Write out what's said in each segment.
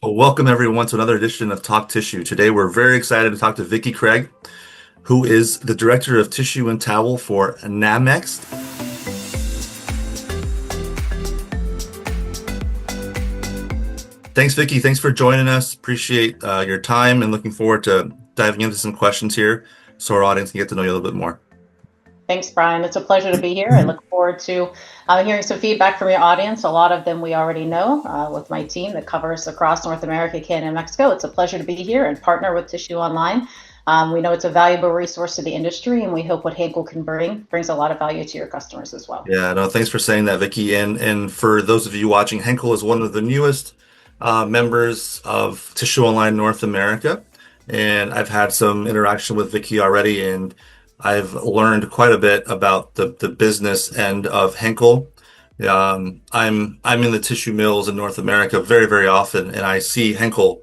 Well, welcome everyone to another edition of Talk Tissue. Today we're very excited to talk to Vicki Craig, who is the Director of Tissue and Towel for NAMX. Thanks, Vicki. Thanks for joining us. Appreciate your time and looking forward to diving into some questions here so our audience can get to know you a little bit more. Thanks, Brian. It's a pleasure to be here. I look forward to hearing some feedback from your audience. A lot of them we already know with my team that covers across North America, Canada, and Mexico. It's a pleasure to be here and partner with Tissue Online. We know it's a valuable resource to the industry, and we hope what Henkel can brings a lot of value to your customers as well. Yeah, no, thanks for saying that, Vicki. And for those of you watching, Henkel is one of the newest members of Tissue Online North America. And I've had some interaction with Vicki already, and I've learned quite a bit about the business end of Henkel. I'm in the tissue mills in North America very, very often, and I see Henkel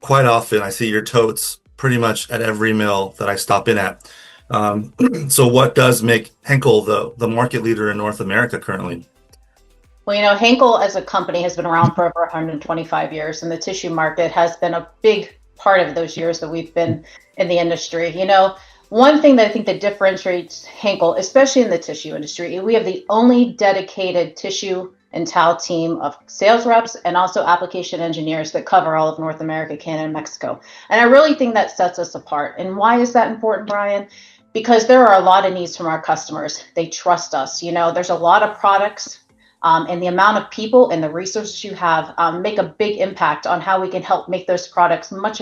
quite often. I see your totes pretty much at every mill that I stop in at. So what does make Henkel the market leader in North America currently? Well, Henkel as a company has been around for over 125 years, and the tissue market has been a big part of those years that we've been in the industry. One thing that I think that differentiates Henkel, especially in the tissue industry, we have the only dedicated tissue and towel team of sales reps and also application engineers that cover all of North America, Canada, and Mexico. And I really think that sets us apart. And why is that important, Brian? Because there are a lot of needs from our customers. They trust us. There's a lot of products, and the amount of people and the resources you have make a big impact on how we can help make those products much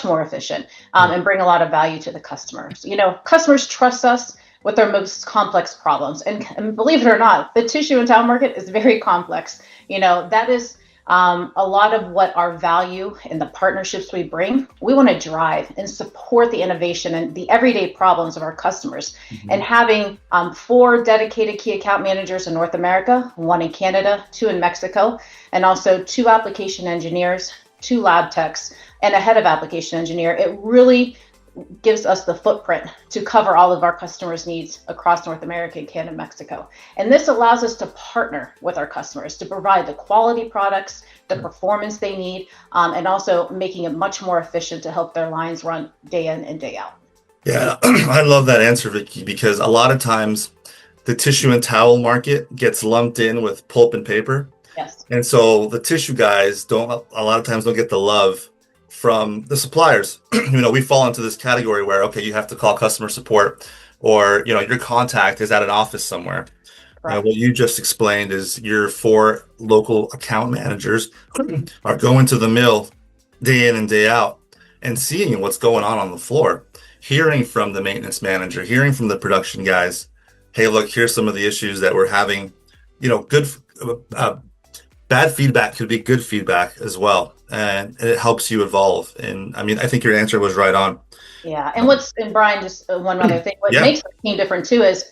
more efficient, and bring a lot of value to the customers. Customers trust us with their most complex problems. And believe it or not, the tissue and towel market is very complex. That is a lot of what our value and the partnerships we bring. We want to drive and support the innovation and the everyday problems of our customers. Mm-hmm. And having 4 dedicated key account managers in North America, 1 in Canada, 2 in Mexico, and also 2 application engineers, 2 lab techs, and a head of application engineer, it really gives us the footprint to cover all of our customers' needs across North America, Canada, and Mexico. And this allows us to partner with our customers to provide the quality products, the performance they need, and also making it much more efficient to help their lines run day in and day out. Yeah, I love that answer, Vicki, because a lot of times the tissue and towel market gets lumped in with pulp and paper. Yes. And so the tissue guys a lot of times don't get the love from the suppliers. We fall into this category where, okay, you have to call customer support, or, your contact is at an office somewhere. Right. What you just explained is your 4 local account managers are going to the mill day in and day out and seeing what's going on the floor, hearing from the maintenance manager, hearing from the production guys, hey, look, here's some of the issues that we're having. Good, bad feedback could be good feedback as well. And it helps you evolve. And I think your answer was right on. Yeah. And Brian, just one other thing, what makes the team different too is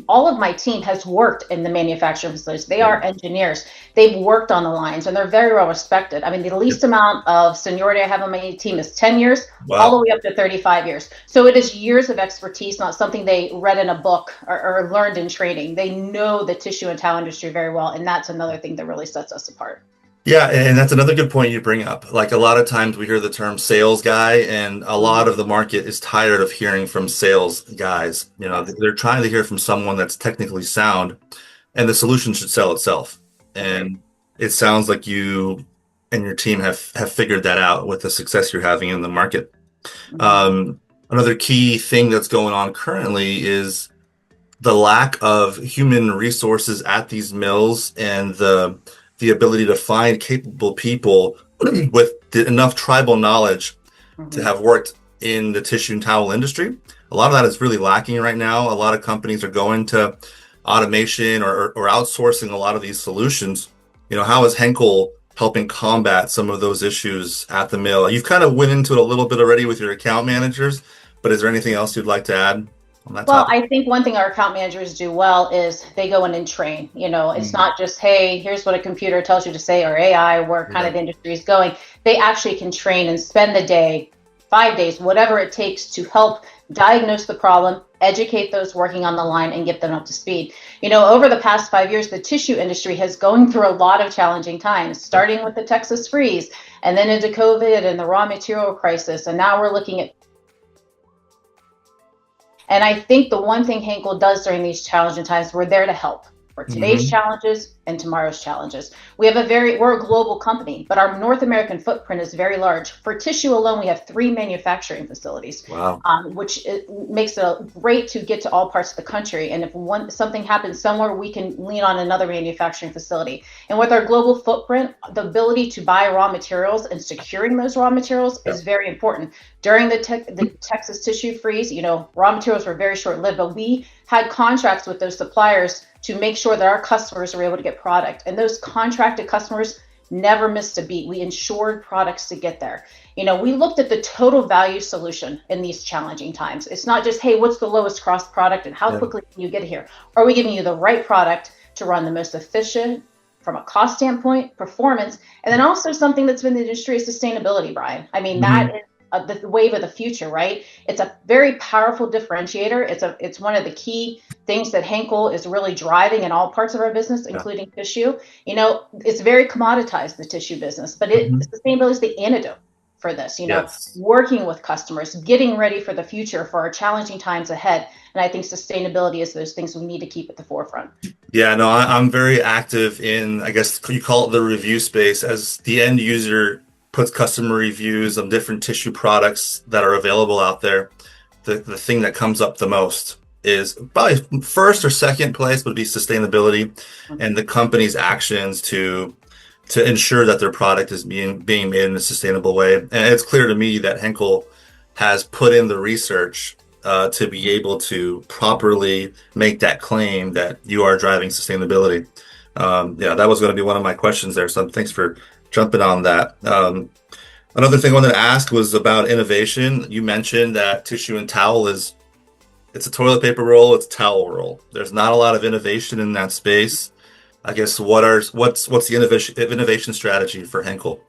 all of my team has worked in the manufacturing facilities. They are engineers. They've worked on the lines, and they're very well respected. The least amount of seniority I have on my team is 10 years, all the way up to 35 years. So it is years of expertise, not something they read in a book or learned in training. They know the tissue and towel industry very well. And that's another thing that really sets us apart. Yeah, and that's another good point you bring up. Like, a lot of times we hear the term sales guy, and a lot of the market is tired of hearing from sales guys. They're trying to hear from someone that's technically sound, and the solution should sell itself. And it sounds like you and your team have figured that out with the success you're having in the market. Another key thing that's going on currently is the lack of human resources at these mills, and the ability to find capable people with enough tribal knowledge to have worked in the tissue and towel industry. A lot of that is really lacking right now. A lot of companies are going to automation or outsourcing a lot of these solutions. How is Henkel helping combat some of those issues at the mill? You've kind of went into it a little bit already with your account managers, but is there anything else you'd like to add? Well, I think one thing our account managers do well is they go in and train. It's not just, hey, here's what a computer tells you to say, or AI, where kind of the industry is going. They actually can train and spend the day, 5 days, whatever it takes to help diagnose the problem, educate those working on the line, and get them up to speed. Over the past 5 years, the tissue industry has gone through a lot of challenging times, starting with the Texas freeze, and then into COVID and the raw material crisis, and now we're looking at. And I think the one thing Henkel does during these challenging times, we're there to help for today's challenges and tomorrow's challenges. We're a global company, but our North American footprint is very large. For tissue alone, we have 3 manufacturing facilities, Wow. Which makes it great to get to all parts of the country. And if something happens somewhere, we can lean on another manufacturing facility. And with our global footprint, the ability to buy raw materials and securing those raw materials is very important. During the Texas tissue freeze, raw materials were very short-lived, but we had contracts with those suppliers to make sure that our customers were able to get product. And those contracted customers never missed a beat. We ensured products to get there. We looked at the total value solution in these challenging times. It's not just, hey, what's the lowest cost product and how quickly can you get here? Are we giving you the right product to run the most efficient from a cost standpoint, performance, and then also something that's been in the industry is sustainability, Brian. I mean, that is the wave of the future, right? It's a very powerful differentiator. It's one of the key things that Henkel is really driving in all parts of our business, including tissue. It's very commoditized, the tissue business, but sustainability is the antidote for this, working with customers, getting ready for the future, for our challenging times ahead. And I think sustainability is those things we need to keep at the forefront. Yeah, no, I'm very active in, I guess you call it the review space, as the end user puts customer reviews on different tissue products that are available out there. The thing that comes up the most is probably first or second place would be sustainability and the company's actions to ensure that their product is being made in a sustainable way. And it's clear to me that Henkel has put in the research to be able to properly make that claim that you are driving sustainability. That was going to be one of my questions there. So thanks for jumping on that. Another thing I wanted to ask was about innovation. You mentioned that tissue and towel it's a toilet paper roll, it's a towel roll. There's not a lot of innovation in that space. I guess what's the innovation strategy for Henkel?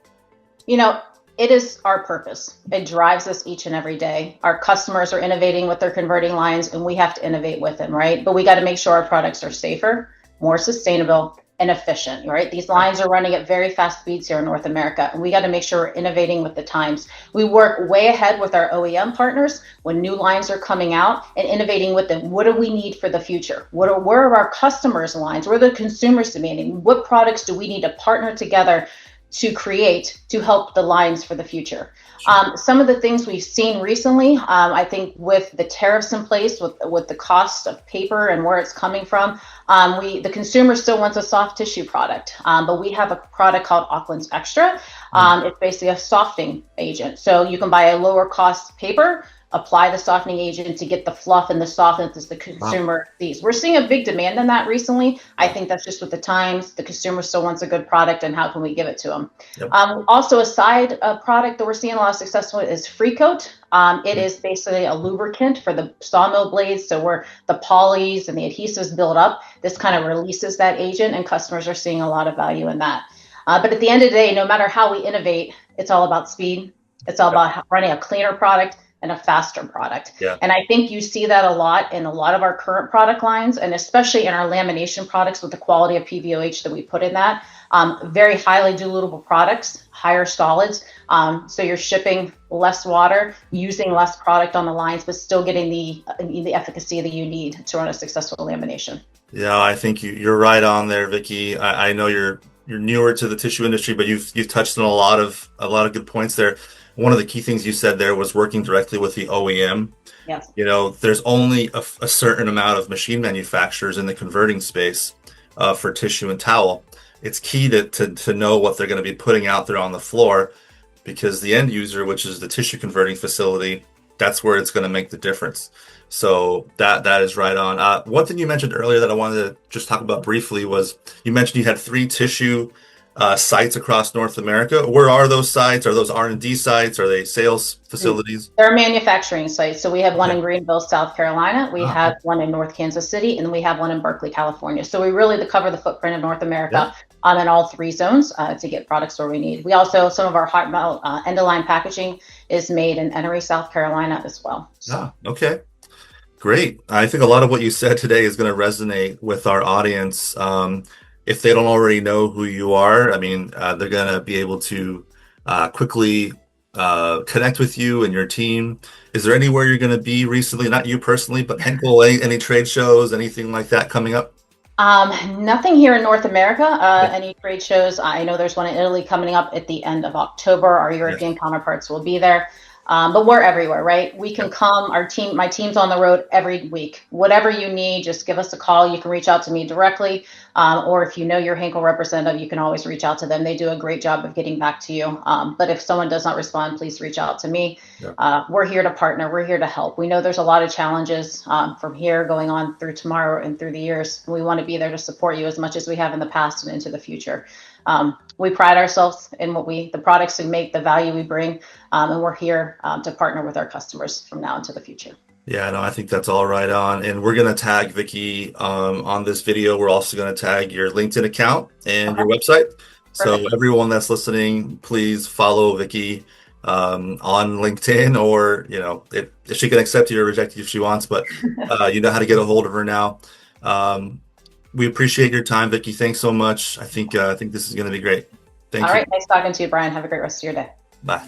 It is our purpose. It drives us each and every day. Our customers are innovating with their converting lines, and we have to innovate with them, right? But we got to make sure our products are safer, more sustainable, and efficient, right? These lines are running at very fast speeds here in North America, and we got to make sure we're innovating with the times. We work way ahead with our OEM partners when new lines are coming out and innovating with them. What do we need for the future? Where are our customers' lines? Where are the consumers demanding? What products do we need to partner together to create to help the lines for the future? Some of the things we've seen recently, I think with the tariffs in place, with the cost of paper and where it's coming from, the consumer still wants a soft tissue product, but we have a product called Auckland's Extra. It's basically a softening agent. So you can buy a lower cost paper, apply the softening agent to get the fluff and the softness as the consumer sees. We're seeing a big demand in that recently. I think that's just with the times. The consumer still wants a good product, and how can we give it to them? Yep. Also, a side product that we're seeing a lot of success with is Free Coat. It is basically a lubricant for the sawmill blades. So where the polys and the adhesives build up, this kind of releases that agent, and customers are seeing a lot of value in that. But at the end of the day, no matter how we innovate, it's all about speed. It's all about running a cleaner product and a faster product. Yeah. And I think you see that a lot in a lot of our current product lines, and especially in our lamination products with the quality of PVOH that we put in that. Very highly dilutable products, higher solids. So you're shipping less water, using less product on the lines, but still getting the efficacy that you need to run a successful lamination. Yeah, I think you're right on there, Vicki. I know you're newer to the tissue industry, but you've touched on a lot of good points there. One of the key things you said there was working directly with the OEM. Yes. There's only a certain amount of machine manufacturers in the converting space for tissue and towel. It's key to know what they're going to be putting out there on the floor, because the end user, which is the tissue converting facility, that's where it's going to make the difference. So that is right on. One thing you mentioned earlier that I wanted to just talk about briefly was you mentioned you had 3 tissue sites across North America. Where are those sites? Are those R&D sites? Are they sales facilities? They're manufacturing sites. So we have one in Greenville, South Carolina. We have one in North Kansas City, and we have one in Berkeley, California. So we really cover the footprint of North America. in all 3 zones to get products where we need. We also, some of our hot melt end-of-line packaging is made in Emery, South Carolina as well. So. Okay. Great. I think a lot of what you said today is going to resonate with our audience. If they don't already know who you are, I mean, they're going to be able to quickly connect with you and your team. Is there anywhere you're going to be recently? Not you personally, but Henkel, any trade shows, anything like that coming up? Nothing here in North America. Any trade shows? I know there's one in Italy coming up at the end of October. Our European counterparts will be there. But we're everywhere, right? We can come, my team's on the road every week. Whatever you need, just give us a call. You can reach out to me directly. Or if you know your Henkel representative, you can always reach out to them. They do a great job of getting back to you. But if someone does not respond, please reach out to me. We're here to partner. We're here to help. We know there's a lot of challenges from here going on through tomorrow and through the years. We want to be there to support you as much as we have in the past and into the future. We pride ourselves in the products we make, the value we bring, and we're here to partner with our customers from now into the future. Yeah, no, I think that's all right on. And we're going to tag Vicki on this video. We're also going to tag your LinkedIn account and your website. So everyone that's listening, please follow Vicki on LinkedIn, or, if she can accept you or reject you if she wants, but you know how to get a hold of her now. We appreciate your time, Vicki. Thanks so much. I think this is going to be great. Thank you. All right. Nice talking to you, Brian. Have a great rest of your day. Bye.